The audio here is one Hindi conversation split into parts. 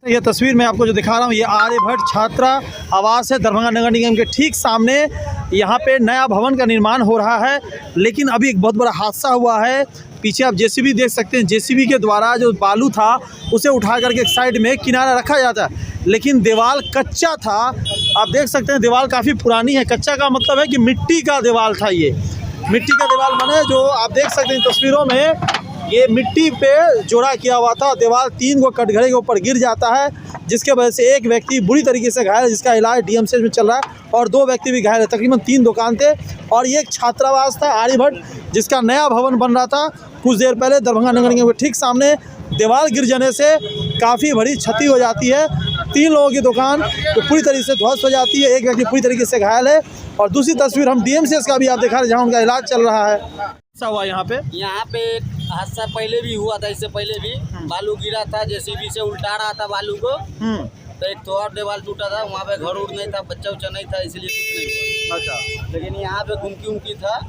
ये तस्वीर मैं आपको जो दिखा रहा हूँ ये आर्यभट्ट छात्रा आवास है दरभंगा नगर निगम के ठीक सामने। यहाँ पे नया भवन का निर्माण हो रहा है, लेकिन अभी एक बहुत बड़ा हादसा हुआ है। पीछे आप जेसीबी देख सकते हैं, जेसीबी के द्वारा जो बालू था उसे उठा करके एक साइड में किनारा रखा जाता है, लेकिन दीवार कच्चा था। आप देख सकते हैं दीवार काफ़ी पुरानी है। कच्चा का मतलब है कि मिट्टी का दीवार था। ये मिट्टी का दीवार माने जो आप देख सकते हैं तस्वीरों में ये मिट्टी पे जोड़ा किया हुआ था। दीवार 3 गो कटघरे के ऊपर गिर जाता है, जिसके वजह से एक व्यक्ति बुरी तरीके से घायल है, जिसका इलाज डीएमसीएच में चल रहा है, और 2 व्यक्ति भी घायल है। तकरीबन 3 दुकान थे और ये एक छात्रावास था आर्यभट्ट, जिसका नया भवन बन रहा था। कुछ देर पहले दरभंगा नगर निगम के ठीक सामने दीवार गिर जाने से काफ़ी बड़ी क्षति हो जाती है। 3 लोगों की दुकान तो पूरी तरीके से ध्वस्त हो जाती है, एक व्यक्ति पूरी तरीके से घायल है। और दूसरी तस्वीर हम डीएमसीएच का भी आप दिखा रहे हैं, जहाँ उनका इलाज चल रहा है। ऐसा हुआ यहाँ पे एक हादसा पहले भी हुआ था। इससे पहले भी बालू गिरा था, जेसीबी से उल्टा रहा था बालू को, तो एक तो और दीवार टूटा था। वहाँ पे घर उड़ नहीं था, बच्चा उच्चा नहीं था, इसलिए कुछ नहीं हुआ। अच्छा, लेकिन यहाँ पे घुमकी उमकी था।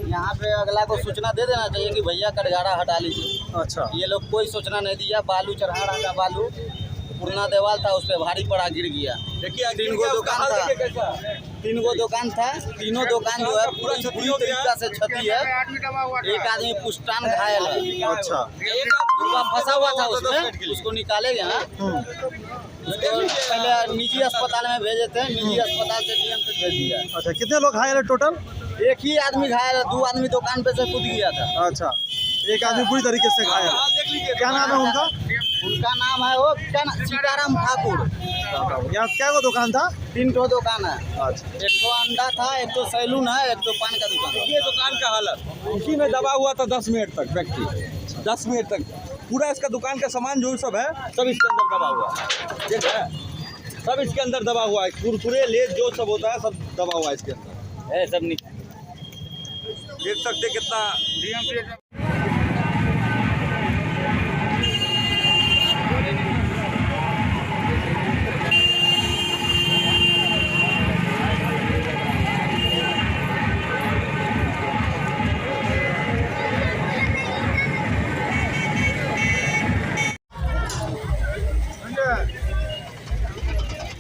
यहाँ पे अगला को सूचना दे देना चाहिए कि भैया कटघरा हटा लीजिए। अच्छा, ये लोग कोई सूचना नहीं दिया। बालू चढ़ा रहा था, बालू पुराना दीवार था, उस पर भारी पड़ा, गिर गया। देखिए 3 गो दुकान था, 3 गो दुकान था। तीनों दुकान जो है पूरी तरीका से क्षति है। एक आदमी पुष्टान घायल है। अच्छा, एक फंसा हुआ था उसमें, उसको निकाले यहाँ। उसको पहले निजी अस्पताल में भेजे थे, निजी अस्पताल से डीएमसीएच भेज दिया। अच्छा, कितने लोग घायल है टोटल? एक ही आदमी घायल है, 2 आदमी दुकान पे से कूद गया था। अच्छा, एक आदमी पूरी तरीके से घायल। क्या नाम है उनका? उनका नाम है वो सीताराम ठाकुर। यहाँ क्या वो दुकान था? 3 ठो दुकान है। अच्छा, एक तो अंडा था, एक तो सैलून है, एक तो पान का दुकान। ये दुकान का हालत उसी में दबा हुआ था 10 मिनट तक। व्यक्ति 10 मिनट तक पूरा इसका दुकान का सामान जो सब है सब इसके अंदर दबा हुआ है। ठीक है, सब इसके अंदर दबा हुआ है। कुरकुरे लेज जो सब होता है सब दबा हुआ है इसके अंदर। सब देख सकते कितना